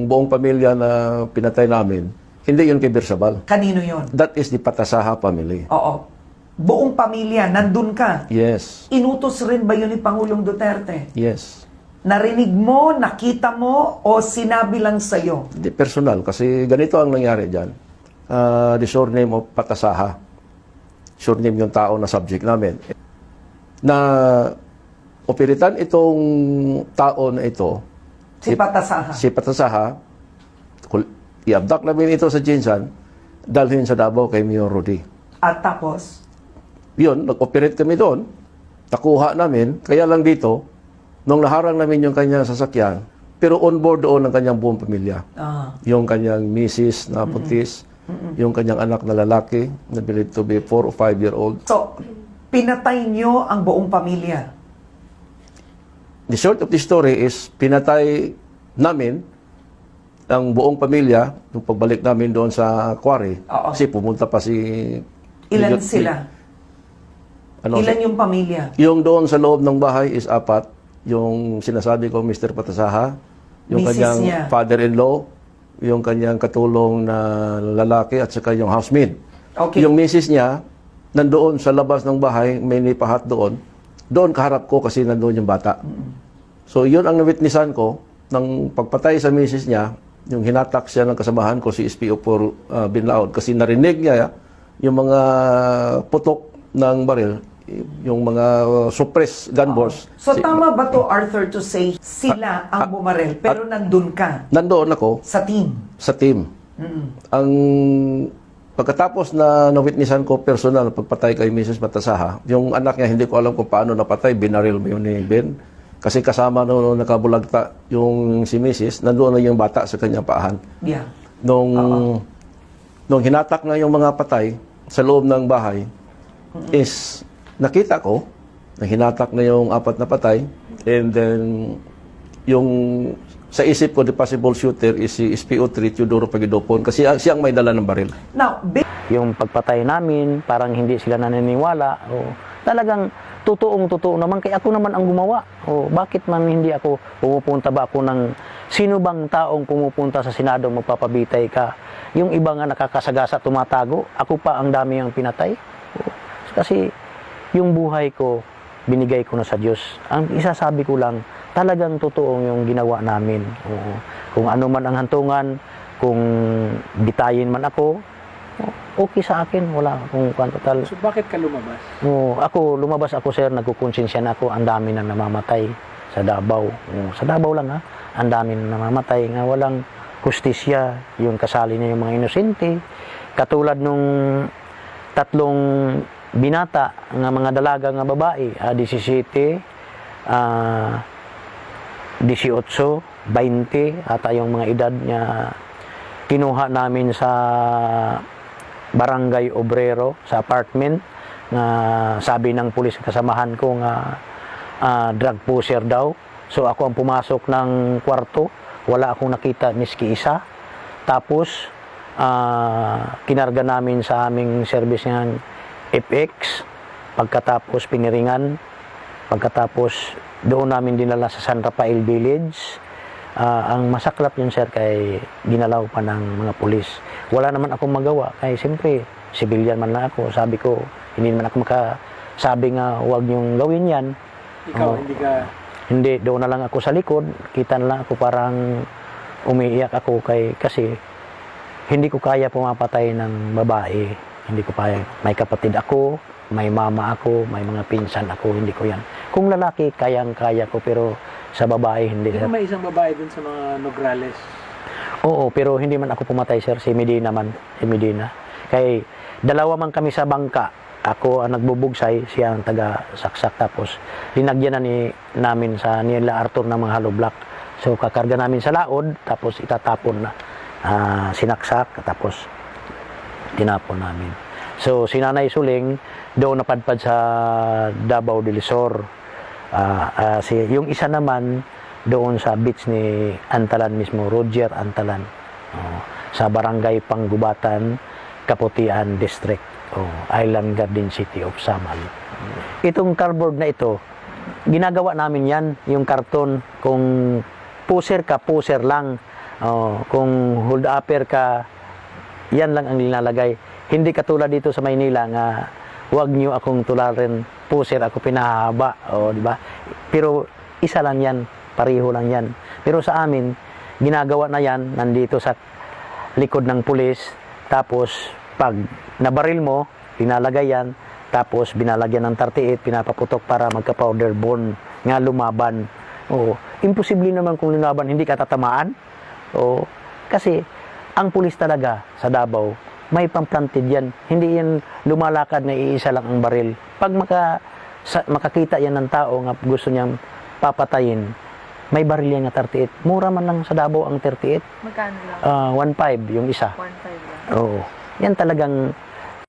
yung buong pamilya na pinatay namin, hindi yun kay Bersabal. Kanino yon? That is the Patasaha family. Oo. Buong pamilya, nandun ka. Yes. Inutos rin ba yun ni Pangulong Duterte? Yes. Narinig mo, nakita mo, o sinabi lang sa'yo? Hindi, personal, kasi ganito ang nangyari dyan. The surname of Patasaha. Surname yung tao na subject namin. Na operitan itong tao na ito, Si Patasaha. si Patasaha, i-abduct namin ito sa Jinsan, dalhin sa Davao kay Mayor Rudy. At tapos? Yun, nag-operate kami doon, nakuha namin, kaya lang dito, nung naharang namin yung kanyang sasakyan, pero on board doon ang kanyang buong pamilya. Yung kanyang misis na buntis, yung kanyang anak na lalaki, na believed to be 4 or 5-year-old. So, pinatay nyo ang buong pamilya? The short of the story is, pinatay namin ang buong pamilya nung pagbalik namin doon sa quarry. Oo. Kasi pumunta pa si... Ilan sila? Ilan yung pamilya? Yung doon sa loob ng bahay is 4. Yung sinasabi ko, Mr. Patasaha, yung Misis kanyang niya. father-in-law, yung kanyang katulong na lalaki, at saka yung housemaid. Okay. Yung misis niya, nandoon sa labas ng bahay, may nipahat doon. Doon kaharap ko kasi nandoon yung bata. So yun ang nawitnessan ko ng pagpatay sa misis niya, yung hinatak siya ng kasamahan ko si SPO4 Binlaod kasi narinig niya yung mga putok ng baril, yung mga suppress gun balls. So, tama ba to, Arthur, to say sila ang bumaril, pero nandun ka Nandoon ako sa team? sa team. Ang pagkatapos na nawitnessan ko personal pagpatay kay Mrs. Patasaha, yung anak niya hindi ko alam kung paano napatay, binaril mo yun ni Ben. Kasi kasama nung nakabulagta yung si Mrs., nandoon na yung bata sa kanyang paahan. Yeah. Nung hinatak na yung mga patay sa loob ng bahay, is nakita ko na hinatak na yung 4 na patay, and then yung sa isip ko, the possible shooter is si SPO3 Teodoro Pagidopon kasi siyang may dala ng baril. Now, Yung pagpatay namin, parang hindi sila naniniwala. O, talagang totoo naman, kaya ako naman ang gumawa. O, bakit man hindi ako pumupunta ba ako ng sino bang taong pumupunta sa Senado magpapabitay ka? Yung iba nga nakakasagasa, tumatago. Ako pa ang dami ang pinatay. O, kasi yung buhay ko, binigay ko na sa Diyos. Ang isasabi ko lang, talagang totoo yung ginawa namin. Oo. Kung ano man ang hantungan, kung bitayin man ako, okay sa akin, wala akong total. So bakit ka lumabas? Lumabas ako sir, nagkukonsensya na ako, ang dami na namamatay sa Davao. Sa Davao lang ang dami na namamatay, nga walang hustisya, yung kasali niya yung mga inosente. Katulad nung 3 binata, nga mga dalaga nga babae, 17, 18, 20, ata yung mga edad niya, kinuha namin sa Barangay Obrero, sa apartment, na sabi ng pulis kasamahan ko nga drug pusher daw. So ako ang pumasok ng kwarto, wala akong nakita miski isa. Tapos kinarga namin sa aming service ng FX, pagkatapos piniringan, pagkatapos doon namin dinala sa San Rafael Village. Ang masaklap yun sir, kay ginalaw pa ng mga pulis. Wala naman akong magawa, kaya siyempre civilian man lang ako. Sabi ko, hindi naman ako makasabi nga huwag niyong gawin yan. Ikaw, hindi ka... Hindi, doon na lang ako sa likod, kita na lang ako, parang umiiyak ako kasi hindi ko kaya pumapatay ng babae. Hindi ko kaya. May kapatid ako, may mama ako, may mga pinsan ako, hindi ko yan. Kung lalaki, kayang-kaya ko, pero sa babae, hindi. Hindi may isang babae dun sa mga Nograles. Oo, pero hindi man ako pumatay, sir. Si Medina man. Si Medina. Kaya dalawa man kami sa bangka. Ako ang nagbubugsay, siya ang taga-saksak. Tapos linagyan na namin sa nila Arthur ng mga hollow block. So kakarga namin sa laod, tapos itatapon na. Sinaksak, tapos tinapon namin. So si Nanay Suling, doon napadpad sa Davao del Sur. Yung isa naman, doon sa beach ni Antalan mismo, Roger Antalan. Sa Barangay Panggubatan, Kaputian District. Island Garden City of Samal. Itong cardboard na ito, ginagawa namin yan, yung karton. Kung puser ka, puser lang. Kung hold upper ka, yan lang ang nilalagay. Hindi katulad dito sa Maynila nga huwag niyo akong tularin, puser ako pinahaba, di ba? Pero isa lang yan, pareho lang yan. Pero sa amin, ginagawa na yan nandito sa likod ng pulis, tapos pag nabaril mo, pinalagay yan, tapos binalagyan ng 38, pinapaputok para magka-powder bone nga lumaban. Imposible naman kung lumaban, hindi ka tatamaan. Kasi ang pulis talaga sa Davao, may pamplanted yan. Hindi yan lumalakad na iisa lang ang baril. Pag makakita yan ng tao nga gusto niyang papatayin, may baril yan nga 38. Mura man lang sa Davao ang 38. Magkano lang? 1.5 yung isa. 1.5 lang. Oo. Yan talagang